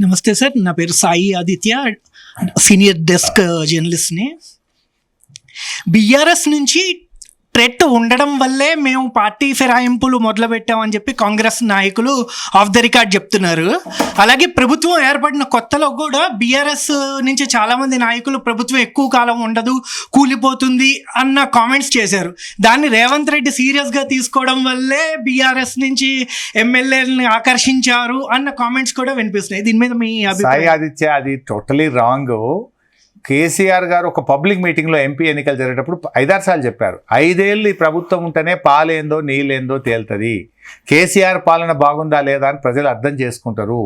నమస్తే సార్, నా పేరు సాయి ఆదిత్య, సీనియర్ డెస్క్ జర్నలిస్ట్ని. బీఆర్ఎస్ నుంచి థ్రెట్ ఉండడం వల్లే మేము పార్టీ ఫిరాయింపులు మొదలుపెట్టామని చెప్పి కాంగ్రెస్ నాయకులు ఆఫ్ ద రికార్డ్ చెప్తున్నారు. అలాగే ప్రభుత్వం ఏర్పడిన కొత్తలో కూడా బీఆర్ఎస్ నుంచి చాలామంది నాయకులు ప్రభుత్వం ఎక్కువ కాలం ఉండదు, కూలిపోతుంది అన్న కామెంట్స్ చేశారు. దాన్ని రేవంత్ రెడ్డి సీరియస్గా తీసుకోవడం వల్లే బీఆర్ఎస్ నుంచి ఎమ్మెల్యేలని ఆకర్షించారు అన్న కామెంట్స్ కూడా వినిపిస్తున్నాయి. దీని మీద మీ సాయి ఆదిత్య, అది టోటలీ రాంగ్. కేసీఆర్ గారు ఒక పబ్లిక్ మీటింగ్లో ఎంపీ ఎన్నికలు జరిగేటప్పుడు 5-6 సార్లు చెప్పారు, 5 ఏళ్ళు ఈ ప్రభుత్వం ఉంటేనే పాలేందో నీళ్ళేందో తేలుతుంది, కేసీఆర్ పాలన బాగుందా లేదా అని ప్రజలు అర్థం చేసుకుంటారు,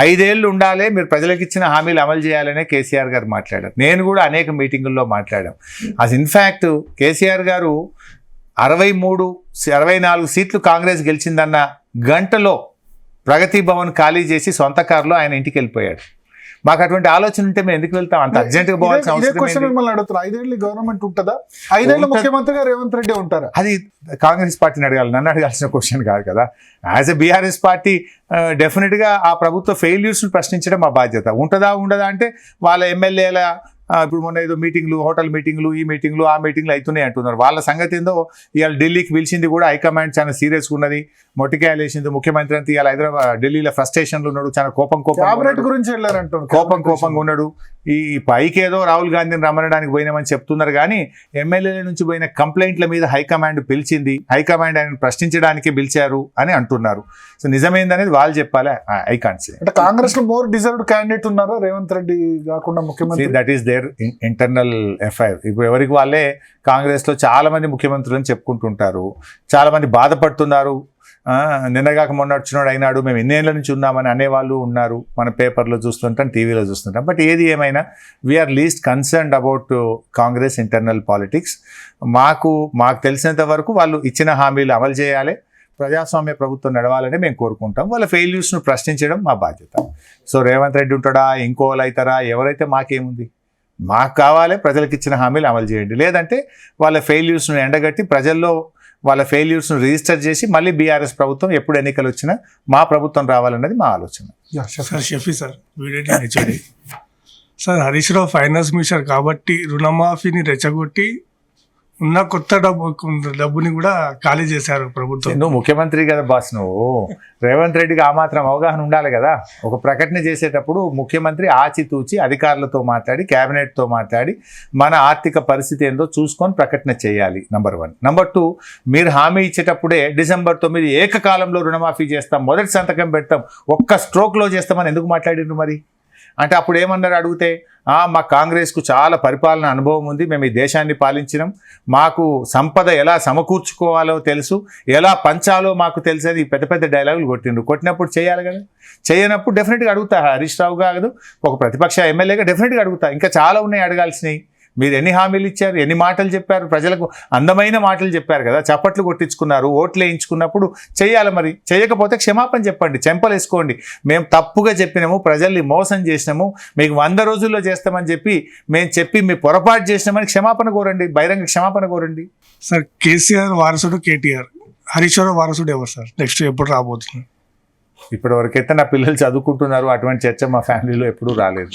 5 ఏళ్ళు ఉండాలి, మీరు ప్రజలకు ఇచ్చిన హామీలు అమలు చేయాలనే కేసీఆర్ గారు మాట్లాడారు. నేను కూడా అనేక మీటింగుల్లో మాట్లాడాం. అది ఇన్ఫ్యాక్ట్ కేసీఆర్ గారు 64 సీట్లు కాంగ్రెస్ గెలిచిందన్న గంటలో ప్రగతి భవన్ ఖాళీ చేసి సొంత కారులో ఆయన ఇంటికి వెళ్ళిపోయాడు. మాకు అటువంటి ఆలోచన ఉంటే మేము ఎందుకు వెళ్తాం? అంత అర్జెంట్గా పోవాల్సిన అవసరం. మిమ్మల్ని అడుగుతున్నారు, 5 ఏళ్ళు గవర్నమెంట్ ఉంటుందా? 5 ఏళ్ళు ముఖ్యమంత్రిగా రేవంత్ రెడ్డి ఉంటారా? అది కాంగ్రెస్ పార్టీని అడగాలి, నన్ను అడగాల్సిన క్వశ్చన్ కాదు కదా. యాజ్ ఎ బీఆర్ఎస్ పార్టీ డెఫినెట్గా ఆ ప్రభుత్వ ఫెయిల్యూర్స్ని ప్రశ్నించడం మా బాధ్యత. ఉంటుందా ఉండదా అంటే వాళ్ళ ఎమ్మెల్యేల ఇప్పుడు మొన్న ఏదో మీటింగ్లు, హోటల్ మీటింగ్లు, ఈ మీటింగ్లు ఆ మీటింగ్లు అవుతున్నాయి అంటున్నారు. వాళ్ళ సంగతి ఏందో ఇవాళ ఢిల్లీకి పిలిచింది కూడా హైకమాండ్ చాలా సీరియస్గా ఉన్నది. మొట్టికాయలు వేసింది ముఖ్యమంత్రి అంతా. ఇవాళ ఢిల్లీలో ఫ్రస్ట్రేషన్లు ఉన్నాడు, చాలా గురించి కోపంగా ఉన్నాడు. ఈ పైకి ఏదో రాహుల్ గాంధీని రమ్మనడానికి పోయినామని చెప్తున్నారు, కానీ ఎమ్మెల్యేల నుంచి పోయిన కంప్లైంట్ల మీద హైకమాండ్ పిలిచింది, హైకమాండ్ ఆయన ప్రశ్నించడానికి పిలిచారు అని అంటున్నారు. సో నిజమైందనేది వాళ్ళు చెప్పాలి. I can't say. అంటే కాంగ్రెస్ లో మోర్ డిజర్వ్డ్ క్యాండిడేట్ ఉన్నారా రేవంత్ రెడ్డి కాకుండా ముఖ్యమంత్రి? That is their internal FIR. ఇప్పుడు ఎవరికి వాళ్ళే కాంగ్రెస్లో చాలా మంది ముఖ్యమంత్రులను చెప్పుకుంటుంటారు, చాలా మంది బాధపడుతున్నారు. నిన్నగాక మొన్న వచ్చినాడు అయినాడు, మేము ఎన్నేళ్ళ నుంచి ఉన్నామని అనేవాళ్ళు ఉన్నారు. మన పేపర్లో చూస్తుంటాం, టీవీలో చూస్తుంటాం. బట్ ఏది ఏమైనా we are least concerned about Congress internal politics. మాకు తెలిసినంత వరకు వాళ్ళు ఇచ్చిన హామీలు అమలు చేయాలి, ప్రజాస్వామ్య ప్రభుత్వం నడవాలని మేము కోరుకుంటాం. వాళ్ళ ఫెయిల్యూర్స్ను ప్రశ్నించడం మా బాధ్యత. సో రేవంత్ రెడ్డి ఉంటాడా, ఇంకోళ్ళు అవుతారా, ఎవరైతే మాకేముంది, మాకు కావాలి ప్రజలకు ఇచ్చిన హామీలు అమలు చేయండి. లేదంటే వాళ్ళ ఫెయిల్యూర్స్ను ఎండగట్టి ప్రజల్లో వాళ్ళ ఫెయిల్యూర్స్ను రిజిస్టర్ చేసి మళ్ళీ బీఆర్ఎస్ ప్రభుత్వం ఎప్పుడు ఎన్నికలు వచ్చినా మా ప్రభుత్వం రావాలన్నది మా ఆలోచన. Sir Shafi sir, sir Harish Rao finance minister కాబట్టి రుణమాఫీని రెచ్చగొట్టి ఉన్న కొత్త డబ్బుని కూడా ఖాళీ చేశారు ప్రభుత్వం. నువ్వు ముఖ్యమంత్రి కదా బాస్, నువ్వు రేవంత్ రెడ్డికి ఆ మాత్రం అవగాహన ఉండాలి కదా. ఒక ప్రకటన చేసేటప్పుడు ముఖ్యమంత్రి ఆచితూచి అధికారులతో మాట్లాడి, క్యాబినెట్తో మాట్లాడి మన ఆర్థిక పరిస్థితి ఏందో చూసుకొని ప్రకటన చేయాలి. నంబర్ 1. నంబర్ 2, మీరు హామీ ఇచ్చేటప్పుడే December 9 ఏకకాలంలో రుణమాఫీ చేస్తాం, మొదటి సంతకం పెడతాం, ఒక్క స్ట్రోక్లో చేస్తామని ఎందుకు మాట్లాడిండ్రు మరి? అంటే అప్పుడు ఏమన్నారు అడిగితే, మా కాంగ్రెస్కు చాలా పరిపాలన అనుభవం ఉంది, మేము ఈ దేశాన్ని పాలించినాం, మాకు సంపద ఎలా సమకూర్చుకోవాలో తెలుసు, ఎలా పంచాలో మాకు తెలిసేది పెద్ద పెద్ద డైలాగులు కొట్టిండ్రు. కొట్టినప్పుడు చేయాలి కదా. చేయనప్పుడు డెఫినెట్గా అడుగుతా. హరీష్ రావు కాదు, ఒక ప్రతిపక్ష ఎమ్మెల్యేగా డెఫినెట్గా అడుగుతా. ఇంకా చాలా ఉన్నాయి అడగాల్సినవి. మీరు ఎన్ని హామీలు ఇచ్చారు, ఎన్ని మాటలు చెప్పారు, ప్రజలకు అందమైన మాటలు చెప్పారు కదా, చప్పట్లు కొట్టించుకున్నారు, ఓట్లు వేయించుకున్నప్పుడు చేయాలి. మరి చేయకపోతే క్షమాపణ చెప్పండి, చెంపలేసుకోండి. మేము తప్పుగా చెప్పినాము, ప్రజల్ని మోసం చేసినాము, మీకు 100 రోజుల్లో చేస్తామని చెప్పి మీ పొరపాటు చేసినామని క్షమాపణ కోరండి, బహిరంగ క్షమాపణ కోరండి. సార్ కేసీఆర్ వారసుడు కేటీఆర్, హరీష్ రావు వారసుడు ఎవరు సార్? నెక్స్ట్ ఎప్పుడు రాబోతున్నారు? ఇప్పటి వరకైతే నా పిల్లలు చదువుకుంటున్నారు, అటువంటి చర్చ మా ఫ్యామిలీలో ఎప్పుడూ రాలేదు.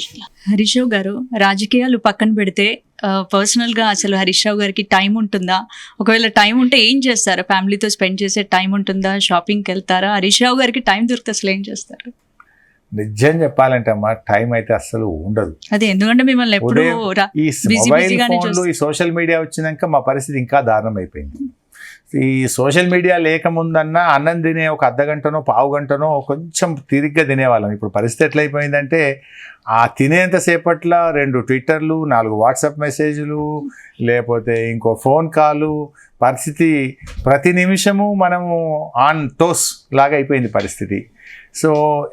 హరీష్ రావు గారు, రాజకీయాలు పక్కన పెడితే పర్సనల్గా అసలు హరీష్ రావు గారికి టైం ఉంటుందా? ఒకవేళ టైం ఉంటే ఏం చేస్తారు? ఫ్యామిలీతో స్పెండ్ చేసే టైం ఉంటుందా? షాపింగ్కి వెళ్తారా? హరీష్ రావు గారికి టైం దొరికితే అసలు ఏం చేస్తారు? నిజం చెప్పాలంటే అమ్మా, టైం అయితే అసలు ఉండదు. అదే ఎందుకంటే మిమ్మల్ని ఎప్పుడు ఈ మొబైల్ ఫోన్లు, ఈ సోషల్ మీడియా వచ్చినాక మా పరిస్థితి ఇంకా దారుణం అయిపోయింది. ఈ సోషల్ మీడియా లేకముందన్నా అన్నం తినే ఒక అర్ధగంటనో పావు గంటనో కొంచెం తిరిగ్గా తినేవాళ్ళం. ఇప్పుడు పరిస్థితి ఎట్లయిపోయిందంటే, ఆ తినేంతసేపట్లో 2 ట్విట్టర్లు, 4 వాట్సాప్ మెసేజ్లు, లేకపోతే ఇంకో ఫోన్ కాలు, పరిస్థితి ప్రతి నిమిషము మనము ఆన్ టోస్ లాగా అయిపోయింది పరిస్థితి. సో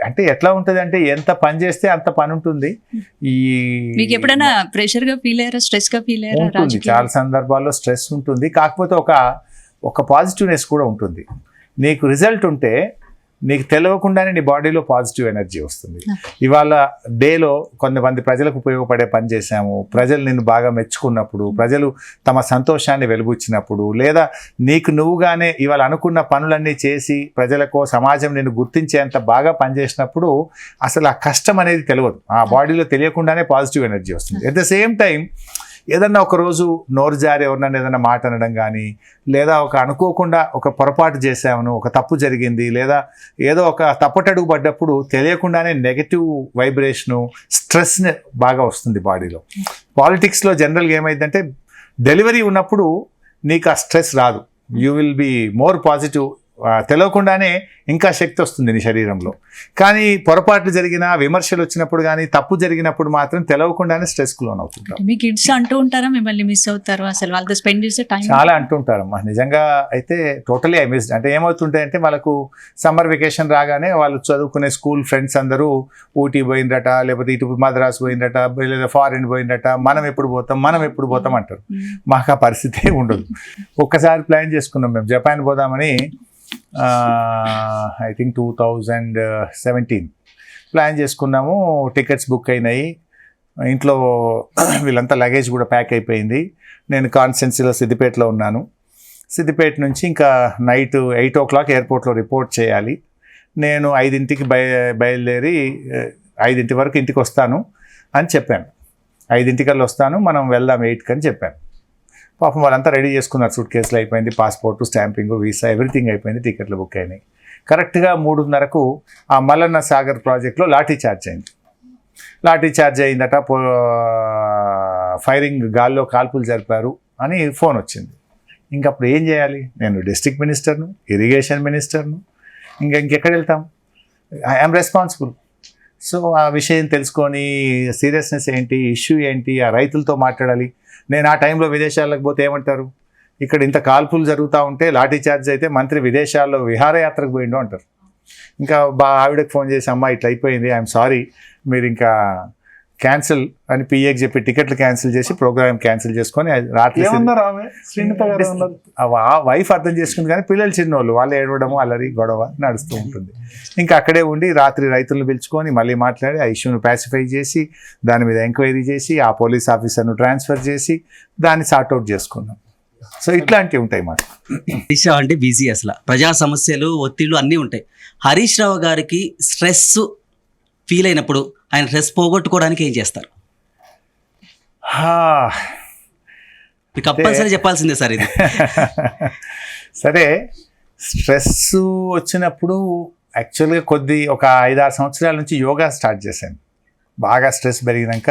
అంటే ఎట్లా ఉంటుంది అంటే, ఎంత పని చేస్తే అంత పని ఉంటుంది. మీకు ఎప్పుడైనా ప్రెషర్గా ఫీల్ అయ్యారా, స్ట్రెస్గా ఫీల్ అయ్యారా? ఉంటుంది, చాలా సందర్భాల్లో స్ట్రెస్ ఉంటుంది. కాకపోతే ఒక పాజిటివ్నెస్ కూడా ఉంటుంది. నీకు రిజల్ట్ ఉంటే నీకు తెలియకుండానే నీ బాడీలో పాజిటివ్ ఎనర్జీ వస్తుంది. ఇవాళ డేలో కొంతమంది ప్రజలకు ఉపయోగపడే పని చేశాము, ప్రజలు నిన్ను బాగా మెచ్చుకున్నప్పుడు, ప్రజలు తమ సంతోషాన్ని వెలుబుచ్చినప్పుడు, లేదా నీకు నువ్వుగానే ఇవాళ అనుకున్న పనులన్నీ చేసి ప్రజలకు సమాజం నిన్ను గుర్తించేంత బాగా పనిచేసినప్పుడు అసలు ఆ కష్టం అనేది తెలియదు, ఆ బాడీలో తెలియకుండానే పాజిటివ్ ఎనర్జీ వస్తుంది. ఎట్ ద సేమ్ టైం ఏదన్నా ఒకరోజు నోరు జారి ఎవరినైనా ఏదైనా మాట అనడం కానీ, లేదా ఒక అనుకోకుండా ఒక పొరపాటు చేసామను, ఒక తప్పు జరిగింది, లేదా ఏదో ఒక తప్పటడుగు పడ్డప్పుడు తెలియకుండానే నెగటివ్ వైబ్రేషను, స్ట్రెస్ బాగా వస్తుంది బాడీలో. పాలిటిక్స్లో జనరల్గా ఏమైందంటే డెలివరీ ఉన్నప్పుడు నీకు ఆ స్ట్రెస్ రాదు, you will be more positive, తెలియకుండానే ఇంకా శక్తి వస్తుంది నీ శరీరంలో. కానీ పొరపాట్లు జరిగినా, విమర్శలు వచ్చినప్పుడు కానీ, తప్పు జరిగినప్పుడు మాత్రం తెలియకుండానే స్ట్రెస్కు లోన్ అవుతుంటాం. మీ కిడ్స్ అంటూ ఉంటారా మిమ్మల్ని మిస్ అవుతారు, అసలు వాళ్ళతో స్పెండ్ చేసే టైం? చాలా అంటుంటారమ్మా, నిజంగా అయితే టోటలీ ఐ మిస్డ్. అంటే ఏమవుతుంటాయంటే వాళ్ళకు సమ్మర్ వెకేషన్ రాగానే వాళ్ళు చదువుకునే స్కూల్ ఫ్రెండ్స్ అందరూ ఊటీ పోయిందట, లేకపోతే ఇటు మద్రాసు పోయిందట, లేదా ఫారిన్ పోయిందట, మనం ఎప్పుడు పోతాం అంటారు. మాకు ఆ పరిస్థితి ఉండదు. ఒక్కసారి ప్లాన్ చేసుకున్నాం మేము, జపాన్ పోదామని, ఐ థింక్ 2017 ప్లాన్ చేసుకున్నాము. టికెట్స్ బుక్ అయినాయి, ఇంట్లో వీళ్ళంతా లగేజ్ కూడా ప్యాక్ అయిపోయింది. నేను కాన్స్టెన్సీలో సిద్దిపేటలో ఉన్నాను. సిద్దిపేట నుంచి ఇంకా నైట్ 8 o'clock ఎయిర్పోర్ట్లో రిపోర్ట్ చేయాలి. నేను 5ంటికి బయలుదేరి 5 వరకు ఇంటికి వస్తాను అని చెప్పాను. 5 వస్తాను, మనం వెళ్దాం 8కి అని చెప్పాను. పాపం వాళ్ళంతా రెడీ చేసుకున్నారు, సూట్ కేసులు అయిపోయింది, పాస్పోర్టు, స్టాంపింగు, వీసా, ఎవ్రీథింగ్ అయిపోయింది, టికెట్లు బుక్ అయినాయి. కరెక్ట్గా 3:30కు ఆ మల్లన్న సాగర్ ప్రాజెక్ట్లో లాఠీ చార్జ్ అయిందట, ఫైరింగ్, గాల్లో కాల్పులు జరిపారు అని ఫోన్ వచ్చింది. ఇంకప్పుడు ఏం చేయాలి? నేను డిస్ట్రిక్ట్ మినిస్టర్ను, ఇరిగేషన్ మినిస్టర్ను, ఇంకెక్కడ వెళ్తాం? I'm responsible. సో ఆ విషయం తెలుసుకొని సీరియస్నెస్ ఏంటి, ఇష్యూ ఏంటి, ఆ రైతులతో మాట్లాడాలి. నేను ఆ టైంలో విదేశాలకు పోతే ఏమంటారు, ఇక్కడ ఇంత కాల్పులు జరుగుతూ ఉంటే లాఠీ చార్జ్ అయితే మంత్రి విదేశాల్లో విహారయాత్రకు పోయిండు అంటారు. ఇంకా ఆవిడకి ఫోన్ చేసి, అమ్మ ఇట్లా అయిపోయింది, ఐఎమ్ సారీ, మీరు ఇంకా క్యాన్సిల్ అని పిఏకి చెప్పి టికెట్లు క్యాన్సిల్ చేసి ప్రోగ్రామ్ క్యాన్సిల్ చేసుకొని రాత్రి వైఫ్ అర్థం చేసుకుంది. కానీ పిల్లలు చిన్నోళ్ళు, వాళ్ళు ఏడవడము, అల్లరి, గొడవ నడుస్తూ ఉంటుంది. ఇంకా అక్కడే ఉండి రాత్రి రైతులను పిలుచుకొని మళ్ళీ మాట్లాడి ఆ ఇష్యూను ప్యాసిఫై చేసి దాని మీద ఎంక్వైరీ చేసి ఆ పోలీస్ ఆఫీసర్ను ట్రాన్స్ఫర్ చేసి దాన్ని సార్ట్అవుట్ చేసుకున్నాం. సో ఇట్లాంటివి ఉంటాయి మాకు. హరీష్ రావు అంటే బిజీ, అసలు ప్రజా సమస్యలు, ఒత్తిళ్లు అన్నీ ఉంటాయి. హరీష్ రావు గారికి స్ట్రెస్ ఫీల్ అయినప్పుడు ఆయన స్ట్రెస్ పోగొట్టుకోవడానికి ఏం చేస్తారు? మీకు కంపల్సరీ చెప్పాల్సిందే సార్ ఇది. సరే, స్ట్రెస్ వచ్చినప్పుడు యాక్చువల్గా ఒక 5-6 సంవత్సరాల నుంచి యోగా స్టార్ట్ చేశాను. బాగా స్ట్రెస్ పెరిగినాక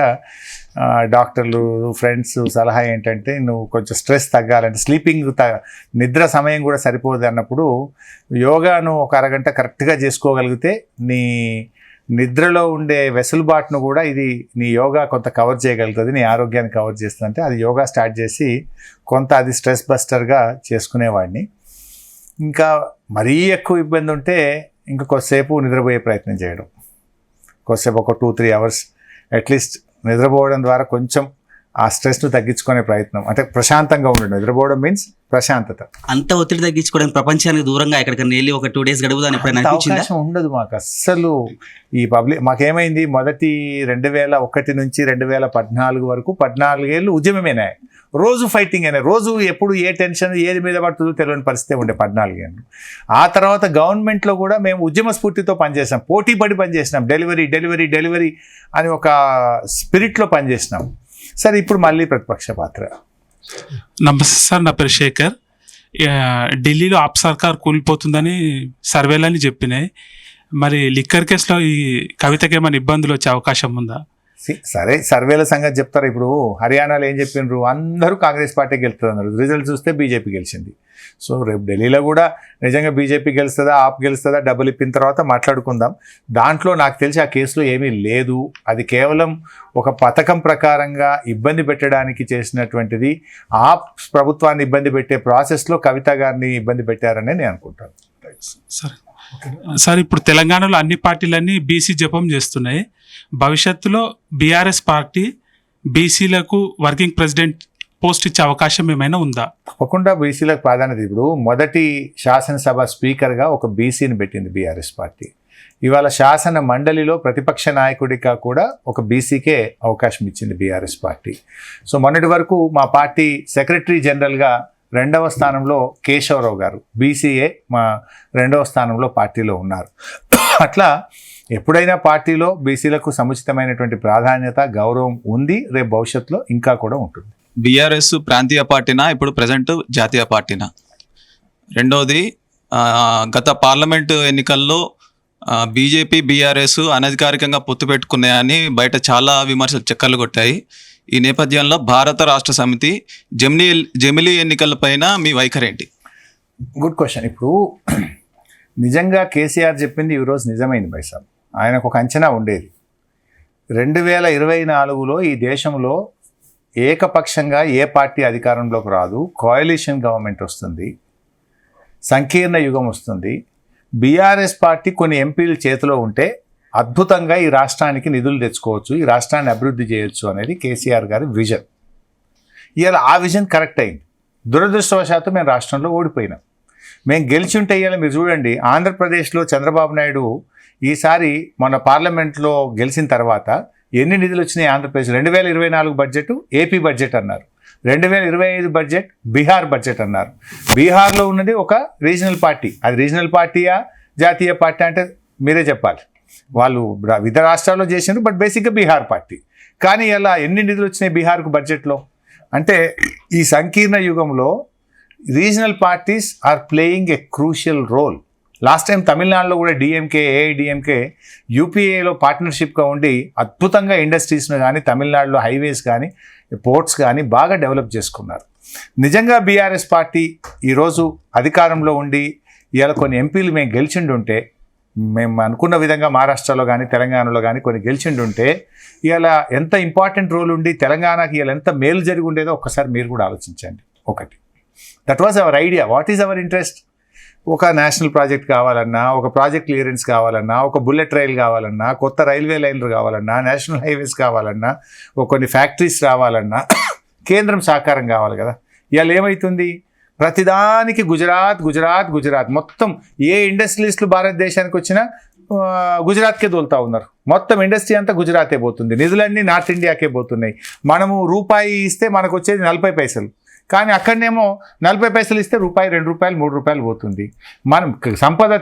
డాక్టర్లు, ఫ్రెండ్స్ సలహా ఏంటంటే, నువ్వు కొంచెం స్ట్రెస్ తగ్గాలంటే నిద్ర సమయం కూడా సరిపోదు అన్నప్పుడు యోగాను ఒక అరగంట కరెక్ట్గా చేసుకోగలిగితే నీ నిద్రలో ఉండే వెసులుబాటును కూడా ఇది నీ యోగా కొంత కవర్ చేయగలుగుతుంది, నీ ఆరోగ్యాన్ని కవర్ చేస్తుందంటే అది యోగా స్టార్ట్ చేసి కొంత అది స్ట్రెస్ బస్టర్గా చేసుకునేవాడిని. ఇంకా మరీ ఎక్కువ ఇబ్బంది ఉంటే ఇంకా కొద్దిసేపు నిద్రపోయే ప్రయత్నం చేయడం, కొద్దిసేపు ఒక 2-3 hours అట్లీస్ట్ నిద్రపోవడం ద్వారా కొంచెం ఆ స్ట్రెస్ను తగ్గించుకునే ప్రయత్నం. అంటే ప్రశాంతంగా ఉండడం, నిద్రపోవడం మీన్స్ ప్రశాంతత. అంత ఒత్తిడి తగ్గించుకోవడానికి ప్రపంచానికి దూరంగా ఎక్కడికైనా వెళ్ళి ఒక 2 days గడుపుదాని ఎప్పుడైనా అనిపించిందా? అవకాశం ఉండదు మాకు అస్సలు. ఈ మాకేమైంది, మొదటి 2001 నుంచి 2014 వరకు 14 ఏళ్ళు ఉద్యమమేనా, రోజు ఫైటింగ్ అయినా, రోజు ఎప్పుడు ఏ టెన్షన్ ఏది మీద పడుతుందో తెలియని పరిస్థితి ఉండే 14 ఏళ్ళు. ఆ తర్వాత గవర్నమెంట్లో కూడా మేము ఉద్యమ స్ఫూర్తితో పనిచేసాం, పోటీ పడి పనిచేసినాం, డెలివరీ అని ఒక స్పిరిట్లో పనిచేసినాం. సరే, ఇప్పుడు మళ్ళీ ప్రతిపక్ష పాత్ర. నమస్తే సార్, నా పేరు శేఖర్. ఢిల్లీలో ఆప్ సర్కార్ కూలిపోతుందని సర్వేలని చెప్పినాయి. మరి లిక్కర్ కేసులో ఈ కవితకి ఏమైనా ఇబ్బందులు వచ్చే అవకాశం ఉందా? సరే, సర్వేల సంగతి చెప్తారు. ఇప్పుడు హర్యానాలో ఏం చెప్పినారు, అందరూ కాంగ్రెస్ పార్టీకి గెలుస్తుంది అన్నారు, రిజల్ట్ చూస్తే బీజేపీ గెలిచింది. సో రేపు ఢిల్లీలో కూడా నిజంగా బీజేపీ గెలుస్తుందా, ఆప్ గెలుస్తుందా, డబ్బులు ఇప్పిన తర్వాత మాట్లాడుకుందాం. దాంట్లో నాకు తెలిసి ఆ కేసులో ఏమీ లేదు, అది కేవలం ఒక పథకం ప్రకారంగా ఇబ్బంది పెట్టడానికి చేసినటువంటిది. ఆప్ ప్రభుత్వాన్ని ఇబ్బంది పెట్టే ప్రాసెస్లో కవిత గారిని ఇబ్బంది పెట్టారని నేను అనుకుంటాను. సార్, ఇప్పుడు తెలంగాణలో అన్ని పార్టీలన్నీ బీసీ జపం చేస్తున్నాయి. భవిష్యత్తులో బీఆర్ఎస్ పార్టీ బీసీలకు వర్కింగ్ ప్రెసిడెంట్ పోస్ట్ ఇచ్చే అవకాశం ఏమైనా ఉందా? తప్పకుండా బీసీలకు ప్రాధాన్యత. ఇప్పుడు మొదటి శాసనసభ స్పీకర్గా ఒక బీసీని పెట్టింది బీఆర్ఎస్ పార్టీ. ఇవాళ శాసన మండలిలో ప్రతిపక్ష నాయకుడిగా కూడా ఒక బీసీకే అవకాశం ఇచ్చింది బీఆర్ఎస్ పార్టీ. సో మొన్నటి వరకు మా పార్టీ సెక్రటరీ జనరల్గా 2వ స్థానంలో కేశవరావు గారు బీసీఏ మా 2వ స్థానంలో పార్టీలో ఉన్నారు. అట్లా ఎప్పుడైనా పార్టీలో బీసీలకు సముచితమైనటువంటి ప్రాధాన్యత, గౌరవం ఉంది. రేపు భవిష్యత్తులో ఇంకా కూడా ఉంటుంది. బీఆర్ఎస్ ప్రాంతీయ పార్టీనా, ఇప్పుడు ప్రజెంట్ జాతీయ పార్టీనా? రెండోది, గత పార్లమెంటు ఎన్నికల్లో బీజేపీ బీఆర్ఎస్ అనధికారికంగా పొత్తు పెట్టుకున్నాయని బయట చాలా విమర్శలు చక్కర్లు కొట్టాయి. ఈ నేపథ్యంలో భారత రాష్ట్ర సమితి జమిలీ ఎన్నికలపైన మీ వైఖరి ఏంటి? Good question. ఇప్పుడు నిజంగా కేసీఆర్ చెప్పింది ఈరోజు నిజమైంది బైసాబ్. ఆయనకు ఒక అంచనా ఉండేది. 2024లో ఈ దేశంలో ఏకపక్షంగా ఏ పార్టీ అధికారంలోకి రాదు, కోalition గవర్నమెంట్ వస్తుంది, సంకీర్ణ యుగం వస్తుంది. బీఆర్ఎస్ పార్టీ కొన్ని ఎంపీల చేతిలో ఉంటే అద్భుతంగా ఈ రాష్ట్రానికి నిధులు తెచ్చుకోవచ్చు, ఈ రాష్ట్రాన్ని అభివృద్ధి చేయొచ్చు అనేది కేసీఆర్ గారి విజన్. ఇవాళ ఆ విజన్ కరెక్ట్ అయింది. దురదృష్టవశాత్తు మేము రాష్ట్రంలో ఓడిపోయినాం. మేము గెలిచి ఉంటే ఇవాళ మీరు చూడండి, ఆంధ్రప్రదేశ్లో చంద్రబాబు నాయుడు ఈసారి మన పార్లమెంట్లో గెలిచిన తర్వాత ఎన్ని నిధులు వచ్చినాయి ఆంధ్రప్రదేశ్? 2024 బడ్జెట్ ఏపీ బడ్జెట్ అన్నారు, 2025 బడ్జెట్ బీహార్ బడ్జెట్ అన్నారు. బీహార్లో ఉన్నది ఒక రీజనల్ పార్టీ. అది రీజనల్ పార్టీయా జాతీయ పార్టీ అంటే మీరే చెప్పాలి. వాళ్ళు వివిధ రాష్ట్రాల్లో చేసినారు, బట్ బేసిక్గా బీహార్ పార్టీ. కానీ ఇలా ఎన్ని నిధులు వచ్చినాయి బీహార్కు బడ్జెట్లో? అంటే ఈ సంకీర్ణ యుగంలో regional parties are playing a crucial role. Last time తమిళనాడులో కూడా డిఎంకే, ఏఐడిఎంకే యూపీఏలో పార్ట్నర్షిప్గా ఉండి అద్భుతంగా ఇండస్ట్రీస్ను కానీ, తమిళనాడులో హైవేస్ కానీ, పోర్ట్స్ కానీ బాగా డెవలప్ చేసుకున్నారు. నిజంగా బీఆర్ఎస్ పార్టీ ఈరోజు అధికారంలో ఉండి ఇవాళ కొన్ని ఎంపీలు మేము గెలిచిండుంటే, మేము అనుకున్న విధంగా మహారాష్ట్రలో కానీ తెలంగాణలో కానీ కొన్ని గెలిచిండుంటే ఇవాళ ఎంత ఇంపార్టెంట్ రోల్ ఉండి తెలంగాణకి ఇవాళ ఎంత మేలు జరిగి ఉండేదో ఒక్కసారి మీరు కూడా ఆలోచించండి. ఒకటి, that was our idea. What is our interest? ఒక నేషనల్ ప్రాజెక్ట్ కావాలన్నా, ఒక ప్రాజెక్ట్ క్లియరెన్స్ కావాలన్నా, ఒక బుల్లెట్ రైల్ కావాలన్నా, కొత్త రైల్వే లైన్లు కావాలన్నా, నేషనల్ హైవేస్ కావాలన్నా, కొన్ని ఫ్యాక్టరీస్ రావాలన్నా కేంద్రం సహకారం కావాలి కదా. ఇవాళ ఏమవుతుంది? ప్రతిదానికి గుజరాత్ గుజరాత్ గుజరాత్. మొత్తం ఏ ఇండస్ట్రియలిస్టులు భారతదేశానికి వచ్చినా గుజరాత్కే దోలుతూ ఉన్నారు. మొత్తం ఇండస్ట్రీ అంతా గుజరాతే పోతుంది, నిధులన్నీ నార్త్ ఇండియాకే పోతున్నాయి. మనము రూపాయి ఇస్తే మనకు వచ్చేది 40 పైసలు, కానీ అక్కడనేమో 40 పైసలు ఇస్తే రూపాయి, 2 రూపాయలు, 3 రూపాయలు పోతుంది. మనం సంపద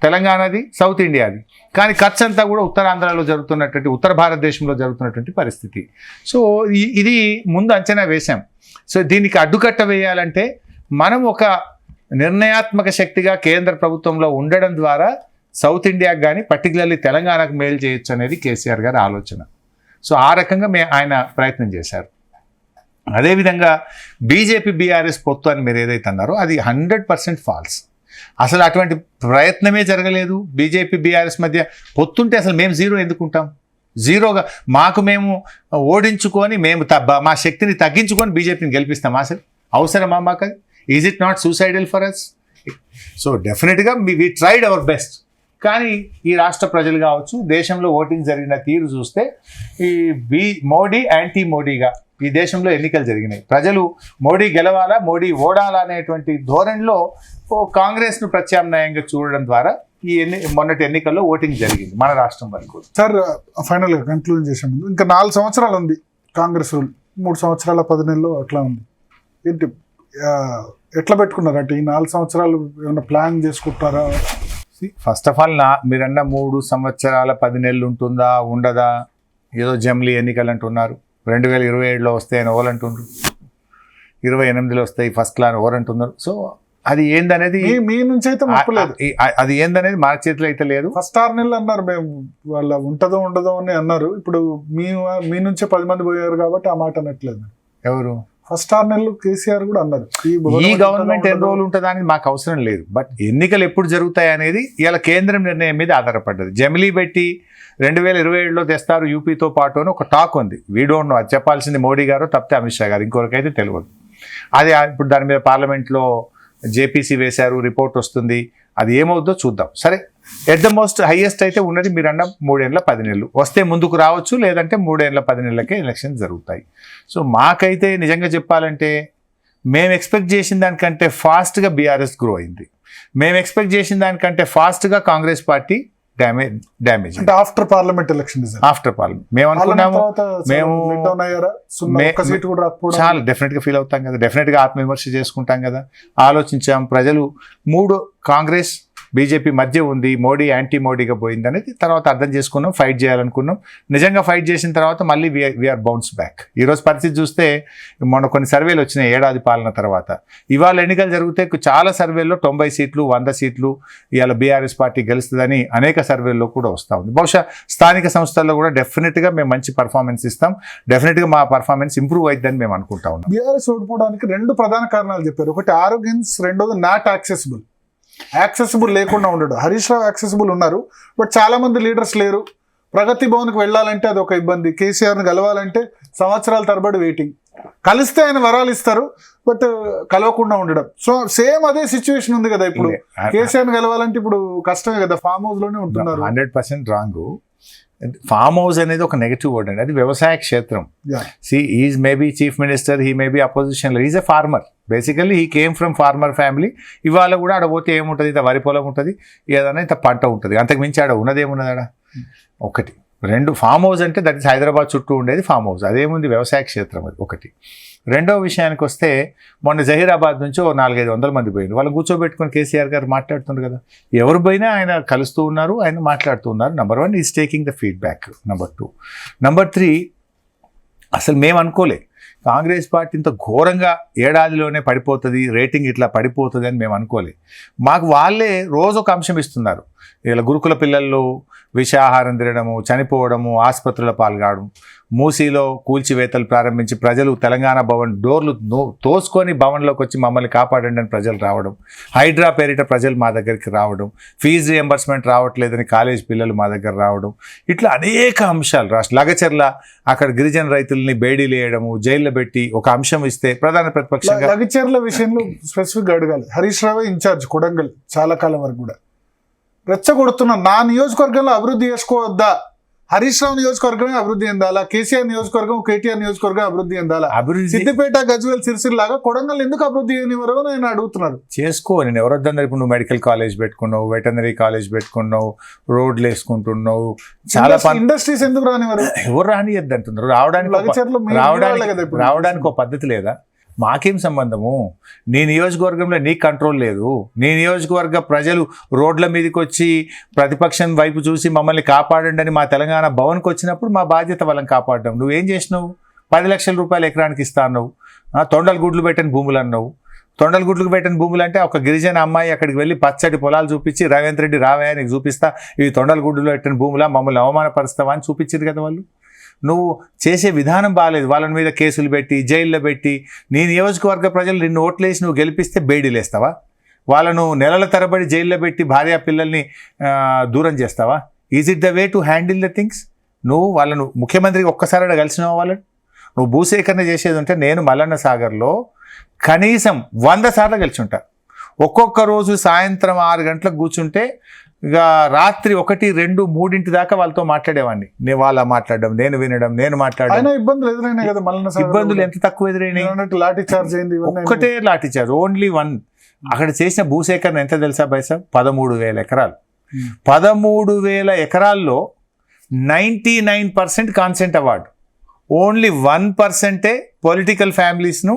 తెలంగాణది, సౌత్ ఇండియాది, కానీ ఖర్చు అంతా కూడా ఉత్తరాంధ్రలో జరుగుతున్నటువంటి, ఉత్తర భారతదేశంలో జరుగుతున్నటువంటి పరిస్థితి. సో ఇది ముందు అంచనా వేశాం. సో దీనికి అడ్డుకట్ట వేయాలంటే మనం ఒక నిర్ణయాత్మక శక్తిగా కేంద్ర ప్రభుత్వంలో ఉండడం ద్వారా సౌత్ ఇండియాకి కానీ పర్టికులర్లీ తెలంగాణకు మేలు చేయొచ్చు అనేది కేసీఆర్ గారి ఆలోచన. సో ఆ రకంగా ఆయన ప్రయత్నం చేశారు. అదేవిధంగా బీజేపీ బీఆర్ఎస్ పొత్తు అని మీరు ఏదైతే అన్నారో అది 100% ఫాల్స్. అసలు అటువంటి ప్రయత్నమే జరగలేదు. బీజేపీ బీఆర్ఎస్ మధ్య పొత్తుంటే అసలు మేము జీరో ఎందుకుంటాం? జీరోగా మాకు మేము ఓడించుకొని మేము మా శక్తిని తగ్గించుకొని బీజేపీని గెలిపిస్తాం. అసలు అవసరమా మాకు? అది is it not suicidal for us? So డెఫినెట్గా వి ట్రైడ్ అవర్ బెస్ట్. కానీ ఈ రాష్ట్ర ప్రజలు కావచ్చు, దేశంలో ఓటింగ్ జరిగిన తీరు చూస్తే ఈ మోడీ యాంటీ మోడీగా ఈ దేశంలో ఎన్నికలు జరిగినాయి. ప్రజలు మోడీ గెలవాలా, మోడీ ఓడాలా అనేటువంటి ధోరణిలో కాంగ్రెస్ను ప్రత్యామ్నాయంగా చూడడం ద్వారా ఈ మొన్నటి ఎన్నికల్లో ఓటింగ్ జరిగింది మన రాష్ట్రం వరకు. సార్, ఫైనల్గా కన్క్లూజన్ చేసే ముందు ఇంకా 4 సంవత్సరాలు ఉంది కాంగ్రెస్ రూల్, 3 సంవత్సరాల 10 నెలలు అట్లా ఉంది. ఏంటి ఎట్లా పెట్టుకున్నారు? అంటే ఈ 4 సంవత్సరాలు ఏమైనా ప్లాన్ చేసుకుంటారా? ఫస్ట్ ఆఫ్ ఆల్ మీరన్న 3 సంవత్సరాల 10 నెలలు ఉంటుందా ఉండదా, ఏదో జమిలీ ఎన్నికలు అంటున్నారు. 2027లో వస్తాయని ఓలంటున్నారు, 28లో వస్తాయి ఫస్ట్ క్లాన్ ఓరంటున్నారు. సో అది ఏందనేది మీ నుంచి అయితే ముప్పలేదు. అది ఏందనేది మా చేతిలో అయితే లేదు. ఫస్ట్ 6 నెలలు అన్నారు, మేము వాళ్ళ ఉంటుందో ఉండదో అని అన్నారు. ఇప్పుడు మీ నుంచే 10 మంది పోయారు కాబట్టి ఆ మాట అనట్లేదు. ఎవరు? ఫస్ట్ 6 నెలలు కేసీఆర్ కూడా అన్నారు. ఈ గవర్నమెంట్ ఎన్ని రోజులు ఉంటుందా అనేది మాకు అవసరం లేదు. బట్ ఎన్నికలు ఎప్పుడు జరుగుతాయి అనేది ఇలా కేంద్రం నిర్ణయం మీద ఆధారపడ్డది. జమిలీ పెట్టి 2027లో తెస్తారు యూపీతో పాటు అని ఒక టాక్ ఉంది. వీ డోంట్ నో, అది చెప్పాల్సింది మోడీ గారు తప్పితే అమిత్ షా గారు, ఇంకొకరికైతే తెలియదు. అది ఇప్పుడు దాని మీద పార్లమెంట్లో జేపీసీ వేశారు, రిపోర్ట్ వస్తుంది, అది ఏమవుద్దో చూద్దాం. సరే, ఎట్ ద మోస్ట్ హైయెస్ట్ అయితే ఉన్నది మీరు అన్న 3 ఏళ్ళ 10 నెలలు వస్తే ముందుకు రావచ్చు, లేదంటే 3 ఏళ్ళ 10 నెలలకే ఎలక్షన్ జరుగుతాయి. సో మాకైతే నిజంగా చెప్పాలంటే మేము ఎక్స్పెక్ట్ చేసిన దానికంటే ఫాస్ట్గా బీఆర్ఎస్ గ్రో అయింది. మేము ఎక్స్పెక్ట్ చేసిన దానికంటే ఫాస్ట్గా కాంగ్రెస్ పార్టీ డ్యామేజ్ అంటే after parliament election after parliament. మేము అనుకున్నాము మేము సీట్ కూడా రాకపోవడం చాలా డెఫినెట్గా ఫీల్ అవుతాం కదా, డెఫినెట్గా ఆత్మవిమర్శ చేసుకుంటాం కదా. ఆలోచించాం, ప్రజలు 3 కాంగ్రెస్ బీజేపీ మధ్య ఉంది, మోడీ యాంటీ మోడీగా పోయింది అనేది తర్వాత అర్థం చేసుకున్నాం, ఫైట్ చేయాలనుకున్నాం. నిజంగా ఫైట్ చేసిన తర్వాత మళ్ళీ వీఆర్ బౌన్స్ బ్యాక్. ఈరోజు పరిస్థితి చూస్తే మొన్న కొన్ని సర్వేలు వచ్చినాయి ఏడాది పాలన తర్వాత. ఇవాళ ఎన్నికలు జరిగితే చాలా సర్వేల్లో 90 సీట్లు 100 సీట్లు ఇవాళ బీఆర్ఎస్ పార్టీ గెలుస్తుందని అనేక సర్వేల్లో కూడా వస్తూ ఉంది. బహుశా స్థానిక సంస్థల్లో కూడా డెఫినెట్గా మేము మంచి పర్ఫార్మెన్స్ ఇస్తాం, డెఫినెట్గా మా పర్ఫార్మెన్స్ ఇంప్రూవ్ అవుతుందని మేము అనుకుంటా ఉన్నాం. బీఆర్ఎస్ ఓడిపోవడానికి 2 ప్రధాన కారణాలు చెప్పారు. ఒకటి ఆరోగ్యన్స్, రెండోది నాట్ యాక్సెసిబుల్ లేకుండా ఉండడు. హరీష్ రావు యాక్సెసిబుల్ ఉన్నారు, బట్ చాలా మంది లీడర్స్ లేరు. ప్రగతి భవన్కి వెళ్ళాలంటే అది ఒక ఇబ్బంది, కేసీఆర్ని కలవాలంటే సంవత్సరాల తరబడి వెయిటింగ్. కలిస్తే ఆయన వరాలు ఇస్తారు, బట్ కలవకుండా ఉండడం. సో సేమ్ అదే సిచ్యువేషన్ ఉంది కదా ఇప్పుడు. కేసీఆర్ని కలవాలంటే ఇప్పుడు కష్టమే కదా, ఫామ్ హౌస్ లోనే ఉంటున్నారు. 100% రాంగ్. ఫామ్ హౌస్ అనేది ఒక నెగటివ్ వర్డ్ అండి, అది వ్యవసాయ క్షేత్రం. Is maybe chief minister, he maybe opposition, is a farmer. Basically he came from farmer family. ఇవాళ కూడా ఆడ పోతే ఏముంటుంది, ఇంత వరి పొలం ఉంటుంది, ఏదైనా ఇంత పంట ఉంటుంది, అంతకు మించి ఆడ ఉన్నదేమున్నది ఆడ. 1 2 ఫామ్ హౌస్ అంటే దట్ ఇస్ హైదరాబాద్ చుట్టూ ఉండేది ఫామ్ హౌస్, అదేముంది వ్యవసాయ క్షేత్రం అది 1. రెండో విషయానికి వస్తే మొన్న జహీరాబాద్ నుంచి 400-500 మంది పోయింది, వాళ్ళు కూర్చోబెట్టుకుని కేసీఆర్ గారు మాట్లాడుతున్నారు కదా. ఎవరు పోయినా ఆయన కలుస్తూ ఉన్నారు, ఆయన మాట్లాడుతూ ఉన్నారు. Number 1 is taking the feedback. Number 2, number 3 అసలు మేము అనుకోలే కాంగ్రెస్ పార్టీ ఇంత ఘోరంగా ఏడాదిలోనే పడిపోతుంది, రేటింగ్ ఇట్లా పడిపోతుంది అని మేము అనుకోలే. మాకు వాళ్ళే రోజు ఒక అంశం ఇస్తున్నారు. ఇలా గురుకుల పిల్లలు విషాహారం తినడము, చనిపోవడము, ఆసుపత్రుల పాల్గొనడం, మూసీలో కూల్చివేతలు ప్రారంభించి ప్రజలు తెలంగాణ భవన్ డోర్లు తోసుకొని భవన్లోకి వచ్చి మమ్మల్ని కాపాడండి అని ప్రజలు రావడం, హైడ్రా పేరిట ప్రజలు మా దగ్గరికి రావడం, ఫీజు రియంబర్స్మెంట్ రావట్లేదని కాలేజ్ పిల్లలు మా దగ్గర రావడం, ఇట్లా అనేక అంశాలు. లగచర్ల అక్కడ గిరిజన రైతుల్ని బేడీలు వేయడము, జైల్లో పెట్టి ఒక అంశం ఇస్తే ప్రధాన ప్రతిపక్షంగా. లగచర్ల విషయంలో స్పెసిఫిక్గా అడగాలి. హరీష్ రావే ఇన్ఛార్జ్ కొడంగల్ చాలా కాలం వరకు కూడా రెచ్చగొడుతున్నా, నా నియోజకవర్గంలో అభివృద్ధి చేసుకోవద్దా, హరీష్ రావు నియోజకవర్గమే అభివృద్ధి చెందాలా, కేసీఆర్ నియోజకవర్గం కేటీఆర్ నియోజకవర్గం అభివృద్ధి చెందాలా, సిద్దిపేట గజ్వేల్ సిరిసిల్ల లాగా కొడంగల్ ఎందుకు అభివృద్ధి చేయనివ్వరో నేను అడుగుతున్నాను. చేసుకో, నేను ఎవరొద్దన్నారు. ఇప్పుడు నువ్వు మెడికల్ కాలేజ్ పెట్టుకున్నావు, వెటనరీ కాలేజ్ పెట్టుకున్నావు, రోడ్లు వేసుకుంటున్నావు, చాలా ఇండస్ట్రీస్ ఎందుకు రానివ్వరు? ఎవరు రానియద్దు అంటున్నారు. రావడానికి ఒక పద్ధతి లేదా? మాకేం సంబంధము? నీ నియోజకవర్గంలో నీకు కంట్రోల్ లేదు. నీ నియోజకవర్గ ప్రజలు రోడ్ల మీదకి వచ్చి ప్రతిపక్షం వైపు చూసి మమ్మల్ని కాపాడండి అని మా తెలంగాణ భవన్కి వచ్చినప్పుడు మా బాధ్యత వాళ్ళని కాపాడడం. నువ్వేం చేసినావు? 10 లక్షల రూపాయలు ఎకరానికి ఇస్తా అన్నావు, తొండలు గుడ్లు పెట్టని భూములు అన్నావు. తొండలు గుడ్లకు పెట్టిన భూములు అంటే ఒక గిరిజన అమ్మాయి అక్కడికి వెళ్ళి పచ్చడి పొలాలు చూపించి, రేవంత్ రెడ్డి రావయ్యా నీకు చూపిస్తా, ఇవి తొండల గుడ్డులో పెట్టిన భూములా, మమ్మల్ని అవమానపరుస్తావా అని చూపించారు కదా వాళ్ళు. నువ్వు చేసే విధానం బాగాలేదు. వాళ్ళని మీద కేసులు పెట్టి జైల్లో పెట్టి నీ నియోజకవర్గ ప్రజలు నిన్ను ఓట్లేసి నువ్వు గెలిపిస్తే బేడీలేస్తావా? వాళ్ళను నెలల తరబడి జైల్లో పెట్టి భార్య పిల్లల్ని దూరం చేస్తావా? Is it the way to handle the things? నువ్వు వాళ్ళను ముఖ్యమంత్రికి ఒక్కసారి కలిసినావు. వాళ్ళని నువ్వు భూసేకరణ చేసేది ఉంటే నేను మల్లన్న సాగర్లో కనీసం 100 సార్లు గెలిచుంటా. ఒక్కొక్క రోజు సాయంత్రం 6 గంటలకు కూర్చుంటే ఇక రాత్రి 1, 2, 3 దాకా వాళ్ళతో మాట్లాడేవాడిని. నేను వాళ్ళ మాట్లాడడం, నేను వినడం, నేను మాట్లాడడం. ఇబ్బందులు ఎదురైనాయి కదా మల్లన్న సాగర్? ఇబ్బందులు ఎంత తక్కువ ఎదురైనాయి? లాఠీ చార్జ్ అయింది. ఒక్కటే లాఠీ చార్జ్, ఓన్లీ 1. అక్కడ చేసిన భూసేకరణ ఎంత తెలుసా బైసా? 13,000 ఎకరాలు. 13,000 ఎకరాల్లో 99% కాన్సెంట్ అవార్డు, ఓన్లీ 1%ఏ పొలిటికల్ ఫ్యామిలీస్ను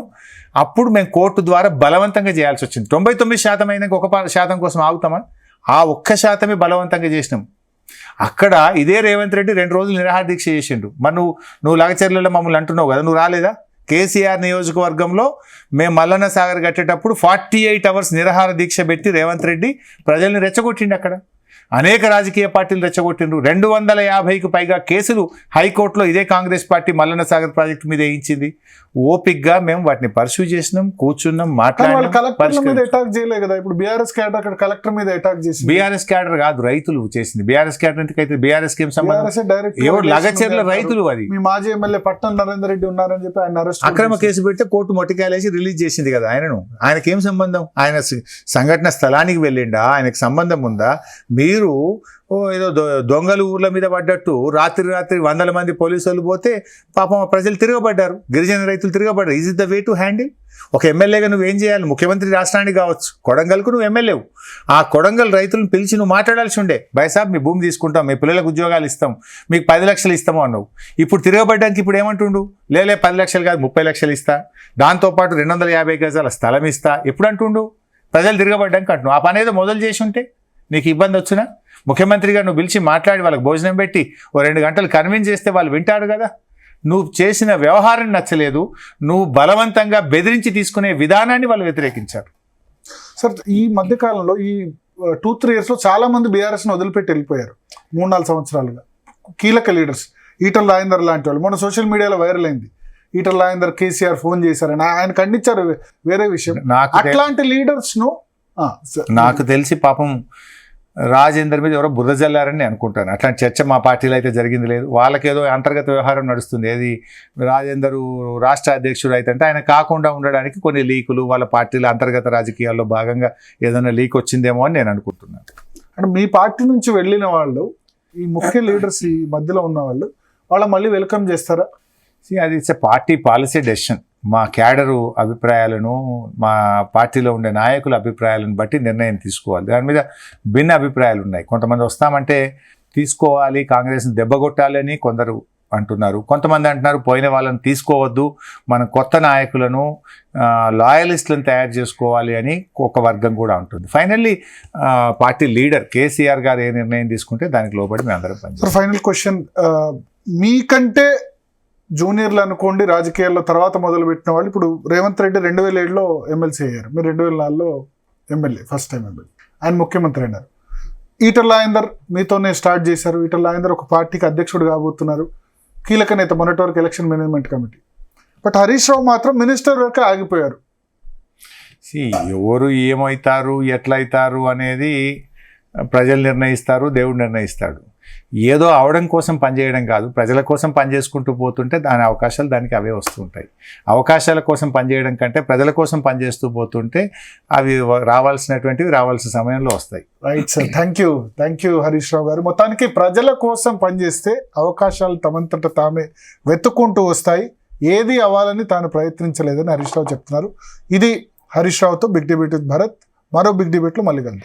అప్పుడు మేము కోర్టు ద్వారా బలవంతంగా చేయాల్సి వచ్చింది. 99% అయినాక 1% కోసం ఆగుతామా? ఆ 1% బలవంతంగా చేసినాం. అక్కడ ఇదే రేవంత్ రెడ్డి 2 రోజులు నిరాహార దీక్ష చేసిండు. మరి నువ్వు లగచర్లలో మమ్మల్ని అంటున్నావు కదా, నువ్వు రాలేదా? కేసీఆర్ నియోజకవర్గంలో మేము మల్లన్న సాగర్ కట్టేటప్పుడు 48 అవర్స్ నిరాహార దీక్ష పెట్టి రేవంత్ రెడ్డి ప్రజల్ని రెచ్చగొట్టిండు. అక్కడ అనేక రాజకీయ పార్టీలు రెచ్చగొట్టిండ్రు. 250కు పైగా కేసులు హైకోర్టులో ఇదే కాంగ్రెస్ పార్టీ మల్లన్న సాగర్ ప్రాజెక్టు మీద వేయించింది. ఓపిక్గా మేము వాటిని పర్సూ చేసినాం, కూర్చున్నాం, మాట్లాడాం. అటాక్ చేయలేదు కదా. ఇప్పుడు బీఆర్ఎస్ క్యాడర్ అక్కడ కలెక్టర్ మీద అటాక్ చేసి, బీఆర్ఎస్ క్యాడర్ కాదు రైతులు చేసింది. బీఆర్ఎస్ క్యాడర్ ఎందుకైతే బీఆర్ఎస్ కి ఏం సంబంధం? ఎవరు లగచర్ల రైతులు. అది మీ మాజీ ఎమ్మెల్యే పట్నం నరేందర్ రెడ్డి ఉన్నారని చెప్పి ఆయన అరెస్ట్, అక్రమ కేసు పెడితే కోర్టు మొట్టికాయలేసి రిలీజ్ చేసింది కదా ఆయనను. ఆయనకేం సంబంధం? ఆయన సంఘటన స్థలానికి వెళ్ళిండా? ఆయనకు సంబంధం ఉందా? మీరు మీరు ఏదో దొంగలు ఊర్ల మీద పడ్డట్టు రాత్రి 100 మంది పోలీసు వాళ్ళు పోతే పాపం ఆ ప్రజలు తిరగబడ్డారు, గిరిజన రైతులు తిరగబడ్డారు. Is it the way to handle? ఒక ఎమ్మెల్యేగా నువ్వేం చేయాలి? ముఖ్యమంత్రి రాష్ట్రానికి కావచ్చు, కొడంగల్కు నువ్వు ఎమ్మెల్యేవు. ఆ కొడంగల్ రైతులను పిలిచి నువ్వు మాట్లాడాల్సి ఉండే, బైసాబ్ మీ భూమి తీసుకుంటాం, మీ పిల్లలకు ఉద్యోగాలు ఇస్తాం, మీకు 10 లక్షలు ఇస్తాము అన్నావు. ఇప్పుడు తిరగబడ్డానికి ఇప్పుడు ఏమంటుండు? లేలే 10 లక్షలు కాదు 30 లక్షలు ఇస్తా, దాంతోపాటు 250 గజాల స్థలం ఇస్తా ఎప్పుడు అంటుండు? ప్రజలు తిరగబడ్డానికి అంటున్నావు. ఆ పని ఏదో మొదలు చేసి ఉంటే నీకు ఇబ్బంది వచ్చినా ముఖ్యమంత్రిగా నువ్వు పిలిచి మాట్లాడి వాళ్ళకి భోజనం పెట్టి ఓ 2 గంటలు కన్విన్స్ చేస్తే వాళ్ళు వింటారు కదా. నువ్వు చేసిన వ్యవహారం నచ్చలేదు, నువ్వు బలవంతంగా బెదిరించి తీసుకునే విధానాన్ని వాళ్ళు వ్యతిరేకించారు. సార్ ఈ మధ్యకాలంలో ఈ 2-3 ఇయర్స్లో చాలా మంది బీఆర్ఎస్ని వదిలిపెట్టి వెళ్ళిపోయారు. 3-4 సంవత్సరాలుగా కీలక లీడర్స్, ఈటల రాజేందర్ లాంటి వాళ్ళు. మొన్న సోషల్ మీడియాలో వైరల్ అయింది, ఈటల రాజేందర్ కేసీఆర్ ఫోన్ చేశారని ఆయన ఖండించారు, వేరే విషయం. అట్లాంటి లీడర్స్ను నాకు తెలిసి పాపం రాజేందర్ మీద ఎవరో బురద జల్లారని అనుకుంటాను. అట్లాంటి చర్చ మా పార్టీలో అయితే జరిగింది లేదు. వాళ్ళకేదో అంతర్గత వ్యవహారం నడుస్తుంది. ఏది రాజేందర్ రాష్ట్ర అధ్యక్షుడు అయితే ఆయన కాకుండా ఉండడానికి కొన్ని లీకులు వాళ్ళ పార్టీల అంతర్గత రాజకీయాల్లో భాగంగా ఏదైనా లీక్ వచ్చిందేమో అని నేను అనుకుంటున్నాను. అంటే మీ పార్టీ నుంచి వెళ్ళిన వాళ్ళు, ఈ ముఖ్య లీడర్స్ ఈ మధ్యలో ఉన్న వాళ్ళు మళ్ళీ వెల్కమ్ చేస్తారా? అది it's a party policy decision. మా క్యాడరు అభిప్రాయాలను, మా పార్టీలో ఉండే నాయకుల అభిప్రాయాలను బట్టి నిర్ణయం తీసుకోవాలి. దాని మీద భిన్న అభిప్రాయాలు ఉన్నాయి. కొంతమంది వస్తామంటే తీసుకోవాలి, కాంగ్రెస్ని దెబ్బగొట్టాలి అని కొందరు అంటున్నారు. కొంతమంది అంటున్నారు పోయిన వాళ్ళని తీసుకోవద్దు, మనం కొత్త నాయకులను లాయలిస్టులను తయారు చేసుకోవాలి అని ఒక వర్గం కూడా ఉంటుంది. ఫైనల్లీ పార్టీ లీడర్ కేసీఆర్ గారు ఏ నిర్ణయం తీసుకుంటే దానికి లోబడి మేము అందరం పనిచేస్తాం. ఫైనల్ క్వశ్చన్, మీకంటే జూనియర్లు అనుకోండి రాజకీయాల్లో తర్వాత మొదలుపెట్టిన వాళ్ళు ఇప్పుడు రేవంత్ రెడ్డి 2007లో ఎమ్మెల్సీ అయ్యారు, మీరు 2004లో ఎమ్మెల్యే, ఫస్ట్ టైం ఎమ్మెల్యే, ఆయన ముఖ్యమంత్రి అయినారు. ఈటల రాజేందర్ మీతోనే స్టార్ట్ చేశారు. ఈటల రాజేందర్ ఒక పార్టీకి అధ్యక్షుడు కాబోతున్నారు, కీలక నేత, మొన్నటి వరకు election management committee. But Harish Rao మాత్రం మినిస్టర్ వరకు ఆగిపోయారు. ఎవరు ఏమవుతారు ఎట్లయితారు అనేది ప్రజలు నిర్ణయిస్తారు, దేవుడు నిర్ణయిస్తాడు. ఏదో అవడం కోసం పనిచేయడం కాదు, ప్రజల కోసం పనిచేసుకుంటూ పోతుంటే దాని అవకాశాలు దానికి అవే వస్తూ ఉంటాయి. అవకాశాల కోసం పనిచేయడం కంటే ప్రజల కోసం పనిచేస్తూ పోతుంటే అవి రావాల్సినటువంటివి రావాల్సిన సమయంలో వస్తాయి. Right sir, thank you Harish Rao garu. మొత్తానికి ప్రజల కోసం పనిచేస్తే అవకాశాలు తమంతట తామే వెతుక్కుంటూ వస్తాయి, ఏది అవ్వాలని తాను ప్రయత్నించలేదని హరీష్ రావు చెప్తున్నారు. ఇది హరీష్ రావుతో బిగ్ డిబేట్ విత్ భరత్. మరో బిగ్ డిబేట్లో మళ్ళీ కలుద్దాం.